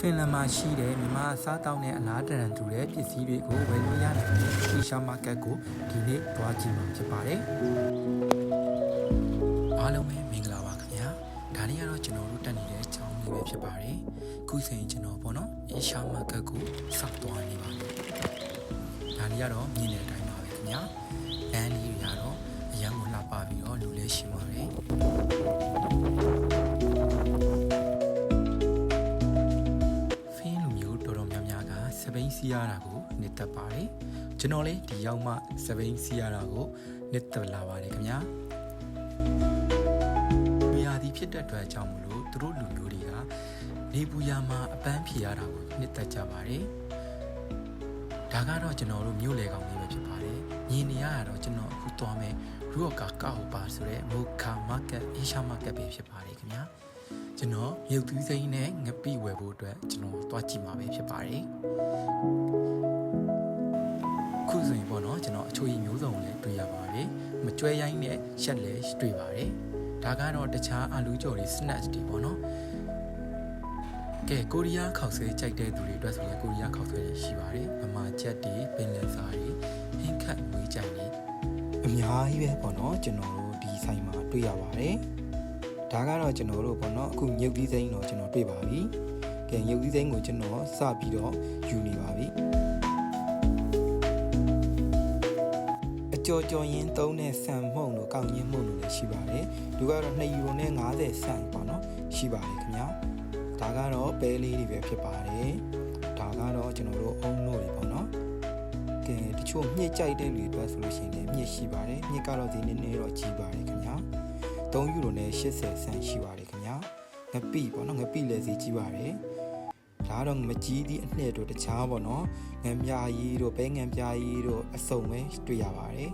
ဖင်လန်မှာရှိတဲ့မြန်မာအစားတောက်နဲ့အလားတန်တူတဲ့ပစ္စည်းတွေကိုဝယ်လို့ရနိုင်တဲ့ Asia Market ကိုဒီနေ့သွားကြည့်မှာဖြစ်ပါတယ်အားလုံးပဲမင်္ဂလာပါခင်ဗျာဒါလေးကတော့ကျွန်တော်တို့တက်နေတဲ့ကျောင်းလေးပဲဖြစ်ပါတယ်ခုဆိုရင်ကျွန်တော်ပေါ့နော် Asia Market ကိုစောက်သွားနေပါပြီဒါလေးကတော့မြင်တဲ့အတိုင်းပါပဲခင်ဗျာလမ်းလေးတွေကတော့အရန်ကိုလှပပြီးတော့လူလေးရှိပါတယ်စပိန်စီးရတာကိုနှစ်သက်ပါတယ်ကျွန်တော်လည်းဒီရောက်မှစပိန်စီးရတာကိုနှစ်သက်လာပါတယ်ခင်ဗျာနေရာဒီဖြစ်တဲ့အတွက်ကြောင့်မလို့သူတို့လူမျိုးတွေကနေပူယာမှာအပန်းဖြေရတာကိုနှစ်သက်ကြပါတယ်ဒါကတော့ကျွန်တော်တို့မြို့လေကောင်လေးပဲဖြစ်ပါတယ်ညီနေရတော့ကျွန်တော်အခုသွားမယ်ရူကာကောက်ပါဆိုတဲ့မိုခါမားကတ်အေရှာမားကတ်ပဲဖြစ်ပါတယ်ခင်ဗျာကျွန်တော်မြုပ်သီးစိမ်းနဲ့ငပိဝယ်ဖို့အတွက်ကျွန်တော်သွားကြည့်မှာပဲဖြစ်ပါတယ်ခုဆိုရင်ပေါ့နော်ကျွန်တော်အချိုရည်မျိုးစုံလည်းတွေ့ရပါတယ်မကျွဲရိုင်းနဲ့ရှက်လည်းတွေ့ပါတယ်ဒါကတော့တခြားအာလူးကြော်တွေ snacks တွေပေါ့နော်ကဲကိုရီးယားခောက်ဆွဲကြိုက်တဲ့သူတွေအတွက်ဆိုရင်ကိုရီးယားခောက်ဆွဲတွေရှိပါတယ်ဗမာချက်တွေပင်လယ်စာတွေဟင်းခတ်ဝေးကြိုင်တွေအများကြီးပဲပေါ့နော်ကျွန်တော်တို့ဒီဆိုင်မှာတွေ့ရပါတယ်ဒါကတော့ကျွန်တော်တို့ပေါ့နော်အခုမြုပ်သီးစိမ်းတော့ကျွန်တော်တွေ့ပါပြီကဲမြုပ်သီးစိမ်းကိုကျွန်တော်စပြီးတော့ယူနေပါပြီအကျော်ကျော်ရင်းသုံးတဲ့ဆန်မှုန့်တို့ကောက်ရင်းမှုန့်တို့လည်းရှိပါတယ်ဒီကတော့2ယူရိုနဲ့50ဆန်ပေါ့နော်ရှိပါတယ်ခင်ဗျာဒါကတော့ပဲလေးတွေပဲဖြစ်ပါတယ်ဒါကတော့ကျွန်တော်တို့အုံလို့တွေပေါ့နော်ကဲတချို့မြင့်ကြိုက်တဲ့လူတွေဆိုလို့ရှိရင်လည်းမြင့်ရှိပါတယ်မြင့်ကတော့ဒီနည်းနည်းတော့ကြီးပါတယ်ခင်ဗျာ3ယူရိုနဲ့80ဆန်ရှိပါတယ်ခင်ဗျာငပိပေါ့နော်ငပိလည်းစီကြီးပါတယ်ဒါတော့မကြီးသည့်အနှစ်တို့တခြားပေါ့နော်ငံပြားကြီးတို့ပဲငံပြားကြီးတို့အစုံပဲတွေ့ရပါတယ်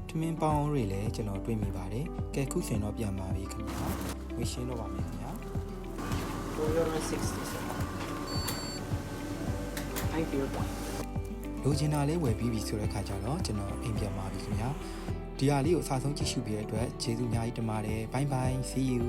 ထမင်းပေါင်းတွေလည်းကျွန်တော်တွေ့မိပါတယ်ကဲခုစင်တော့ပြန်ပါပြီခင်ဗျာဝေရှင်းတော့ပါမယ်ခင်ဗျာ4.60 Thank you လိုချင်တာလေးဝယ်ပြီးပြီဆိုတဲ့ခါကျတော့ကျွန်တော်အိမ်ပြန်ပါပြီခင်ဗျာဒီဟာလေးကိုအစားဆုံးကြည့်ရှုပေးတဲ့အတွက်ကျေးဇူးအများကြီးတင်ပါတယ် bye bye see you